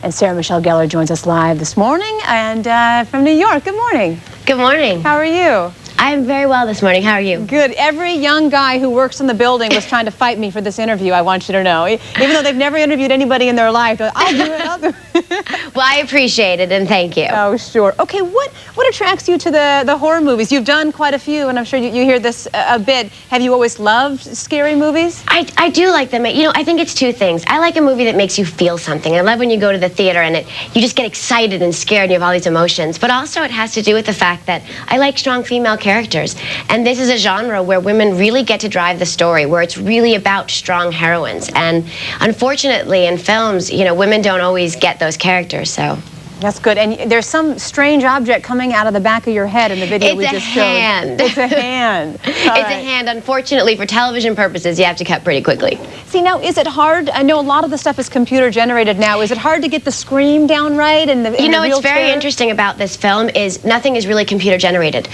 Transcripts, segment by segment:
And Sarah Michelle Gellar joins us live this morning and from New York. Good morning. Good morning. How are you? I'm very well this morning. How are you? Good. Every young guy who works in the building was trying to fight me for this interview, I want you to know. Even though they've never interviewed anybody in their life, I'll do it, I'll do it. Well, I appreciate it, and thank you. Oh, sure. Okay, what attracts you to the horror movies? You've done quite a few, and I'm sure you hear this a bit. Have you always loved scary movies? I do like them. You know, I think it's two things. I like a movie that makes you feel something. I love when you go to the theater and you just get excited and scared and you have all these emotions. But also it has to do with the fact that I like strong female characters. And this is a genre where women really get to drive the story, where it's really about strong heroines. And unfortunately in films, you know, women don't always get those characters, so. That's good. And there's some strange object coming out of the back of your head in the video we just showed. It's a hand. It's a hand. It's a hand. Unfortunately, for television purposes, you have to cut pretty quickly. See, now, is it hard? I know a lot of the stuff is computer generated now. Is it hard to get the scream down right? And you know, what's very interesting about this film is nothing is really computer generated.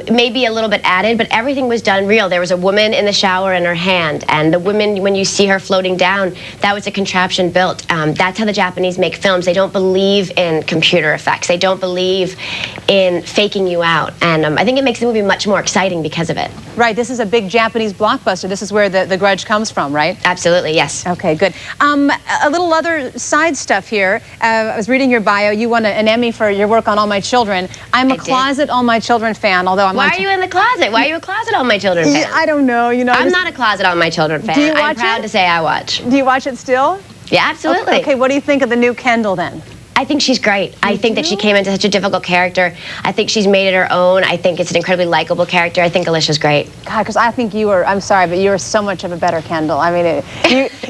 Maybe a little bit added, but everything was done real. There was a woman in the shower and her hand, and the woman, when you see her floating down, that was a contraption built. That's how the Japanese make films. They don't believe in computer effects. They don't believe in faking you out, and I think it makes the movie much more exciting because of it. Right, this is a big Japanese blockbuster. This is where the Grudge comes from, right? Absolutely, yes. Okay, good. A little other side stuff here. I was reading your bio. You won an Emmy for your work on All My Children. I'm a closet All My Children fan, although I'm Why are you in the closet? Why are you a closet All My Children fan? Yeah, I don't know. You know, I'm not a closet All My Children fan. Do you watch I'm proud to say I watch. Do you watch it still? Yeah, absolutely. Okay, what do you think of the new Kendall then? I think she's great. I think that she came into such a difficult character. I think she's made it her own. I think it's an incredibly likable character. I think Alicia's great. God, because I think you were, I'm sorry, but you were so much of a better Kendall. I mean,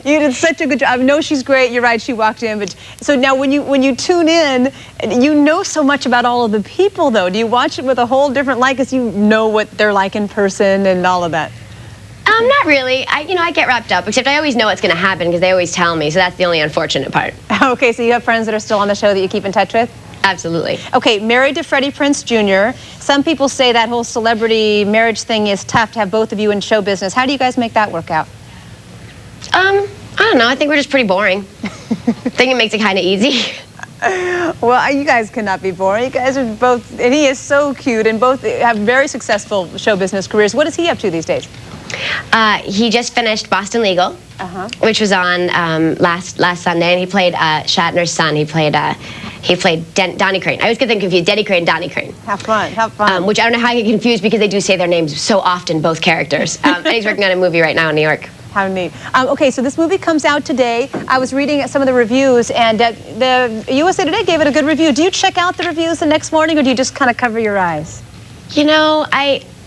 you did such a good job. I know she's great. You're right, she walked in. But so now when you tune in, you know so much about all of the people, though. Do you watch it with a whole different light because you know what they're like in person and all of that? Not really. I get wrapped up, except I always know what's going to happen because they always tell me, so that's the only unfortunate part. Okay, so you have friends that are still on the show that you keep in touch with? Absolutely. Okay, married to Freddie Prinze Jr. Some people say that whole celebrity marriage thing is tough to have both of you in show business. How do you guys make that work out? I don't know. I think we're just pretty boring. I think it makes it kind of easy. Well, you guys cannot be boring. You guys are both, and he is so cute, and both have very successful show business careers. What is he up to these days? He just finished Boston Legal, which was on last Sunday, and he played Shatner's son. He played Donnie Crane. I always get them confused, Denny Crane, Donnie Crane. Have fun, have fun. Which I don't know how I get confused because they do say their names so often, both characters. And he's working on a movie right now in New York. How neat. Okay, so this movie comes out today. I was reading some of the reviews, and the USA Today gave it a good review. Do you check out the reviews the next morning, or do you just kind of cover your eyes? You know,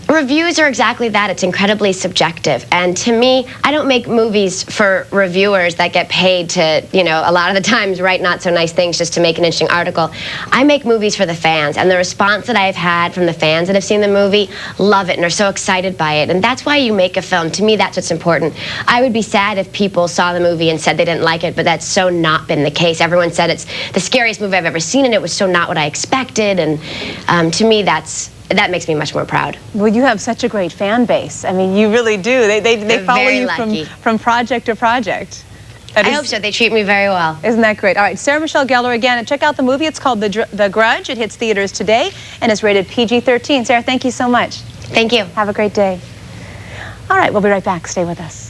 reviews are exactly that. It's incredibly subjective. And to me, I don't make movies for reviewers that get paid to, you know, a lot of the times write not so nice things just to make an interesting article. I make movies for the fans, and the response that I've had from the fans that have seen the movie love it and are so excited by it. And that's why you make a film. To me, that's what's important. I would be sad if people saw the movie and said they didn't like it, but that's so not been the case. Everyone said it's the scariest movie I've ever seen, and it was so not what I expected. And to me, that makes me much more proud. Well, you have such a great fan base. I mean, you really do. They follow you from project to project. I hope so. They treat me very well. Isn't that great? All right, Sarah Michelle Gellar again. And check out the movie. It's called The Grudge. It hits theaters today and is rated PG-13. Sarah, thank you so much. Thank you. Have a great day. All right, we'll be right back. Stay with us.